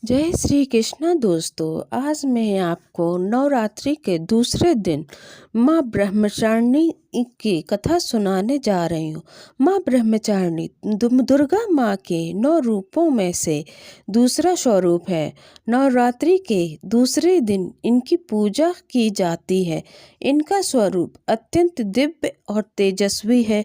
जय श्री कृष्णा दोस्तों। आज मैं आपको नवरात्रि के दूसरे दिन माँ ब्रह्मचारिणी की कथा सुनाने जा रही हूँ। माँ ब्रह्मचारिणी दुर्गा माँ के 9 रूपों में से दूसरा स्वरूप है। नवरात्रि के दूसरे दिन इनकी पूजा की जाती है। इनका स्वरूप अत्यंत दिव्य और तेजस्वी है।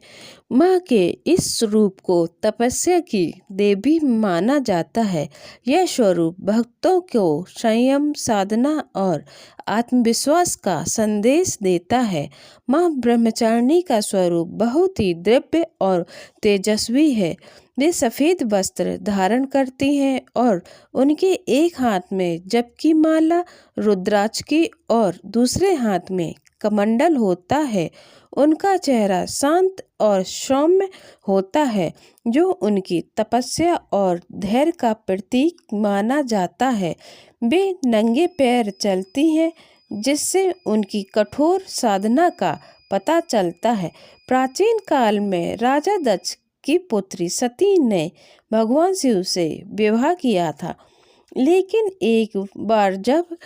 माँ के इस रूप को तपस्या की देवी माना जाता है। यह स्वरूप भक्तों को संयम, साधना और आत्मविश्वास का संदेश देता है। माँ ब्रह्मचारिणी का स्वरूप बहुत ही दिव्य और तेजस्वी है। वे सफ़ेद वस्त्र धारण करती हैं और उनके एक हाथ में जप की माला, रुद्राक्ष की और दूसरे हाथ में कमंडल होता है। उनका चेहरा शांत और सौम्य होता है, जो उनकी तपस्या और धैर्य का प्रतीक माना जाता है। वे नंगे पैर चलती हैं, जिससे उनकी कठोर साधना का पता चलता है। प्राचीन काल में राजा दक्ष की पुत्री सती ने भगवान शिव से विवाह किया था, लेकिन एक बार जब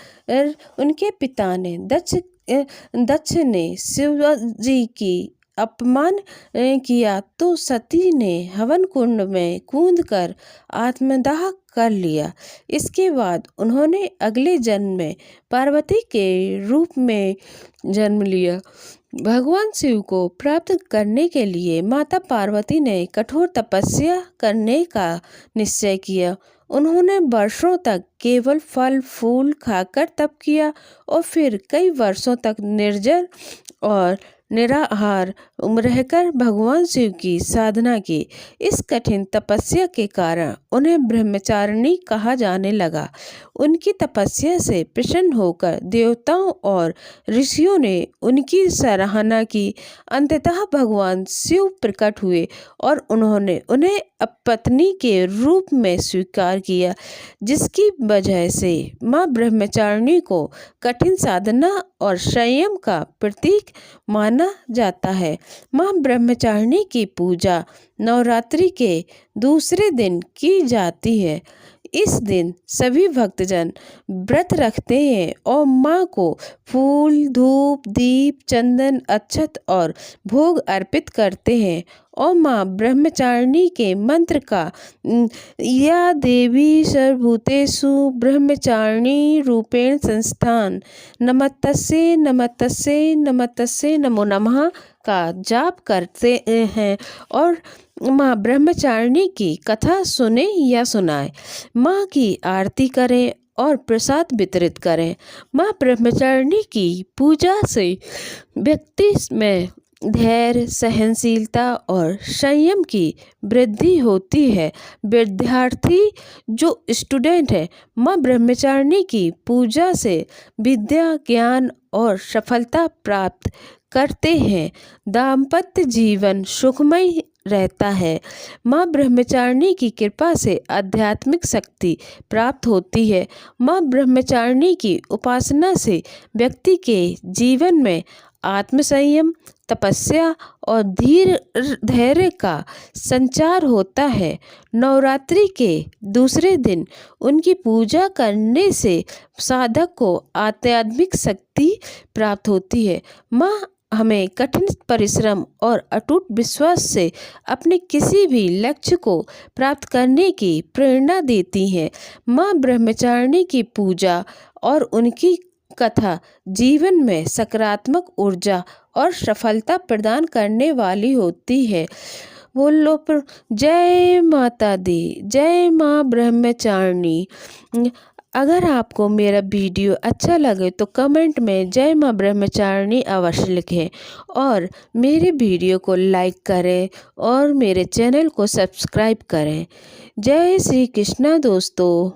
उनके पिता ने दक्ष ने शिव जी की अपमान किया तो सती ने हवन कुंड में कूदकर आत्मदाह कर लिया। इसके बाद उन्होंने अगले जन्म में पार्वती के रूप में जन्म लिया। भगवान शिव को प्राप्त करने के लिए माता पार्वती ने कठोर तपस्या करने का निश्चय किया। उन्होंने वर्षों तक केवल फल फूल खाकर तप किया और फिर कई वर्षों तक निर्जल और निराहार रहकर भगवान शिव की साधना की। इस कठिन तपस्या के कारण उन्हें ब्रह्मचारिणी कहा जाने लगा। उनकी तपस्या से प्रसन्न होकर देवताओं और ऋषियों ने उनकी सराहना की। अंततः भगवान शिव प्रकट हुए और उन्होंने उन्हें पत्नी के रूप में स्वीकार किया, जिसकी वजह से माँ ब्रह्मचारिणी को कठिन साधना और संयम का प्रतीक माना जाता है। माँ ब्रह्मचारिणी की पूजा नवरात्रि के दूसरे दिन की जाती है। इस दिन सभी भक्तजन व्रत रखते हैं और माँ को फूल, धूप, दीप, चंदन, अक्षत और भोग अर्पित करते हैं और माँ ब्रह्मचारिणी के मंत्र का या देवी सर्वभूतेषु ब्रह्मचारिणी रूपेण संस्थान नमस्तस्यै नमस्तस्यै नमस्तस्यै नमो नमः का जाप करते हैं और माँ ब्रह्मचारिणी की कथा सुने या सुनाएं। माँ की आरती करें और प्रसाद वितरित करें। माँ ब्रह्मचारिणी की पूजा से व्यक्ति में धैर्य, सहनशीलता और संयम की वृद्धि होती है। विद्यार्थी जो स्टूडेंट है, माँ ब्रह्मचारिणी की पूजा से विद्या, ज्ञान और सफलता प्राप्त करते हैं। दाम्पत्य जीवन सुखमय रहता है। माँ ब्रह्मचारिणी की कृपा से आध्यात्मिक शक्ति प्राप्त होती है। माँ ब्रह्मचारिणी की उपासना से व्यक्ति के जीवन में आत्मसंयम, तपस्या और धैर्य का संचार होता है। नवरात्रि के दूसरे दिन उनकी पूजा करने से साधक को आध्यात्मिक शक्ति प्राप्त होती है। माँ हमें कठिन परिश्रम और अटूट विश्वास से अपने किसी भी लक्ष्य को प्राप्त करने की प्रेरणा देती हैं। माँ ब्रह्मचारिणी की पूजा और उनकी कथा जीवन में सकारात्मक ऊर्जा और सफलता प्रदान करने वाली होती है। बोलो पर जय माता दी, जय माँ ब्रह्मचारिणी। अगर आपको मेरा वीडियो अच्छा लगे तो कमेंट में जय माँ ब्रह्मचारिणी अवश्य लिखें और मेरे वीडियो को लाइक करें और मेरे चैनल को सब्सक्राइब करें। जय श्री कृष्णा दोस्तों।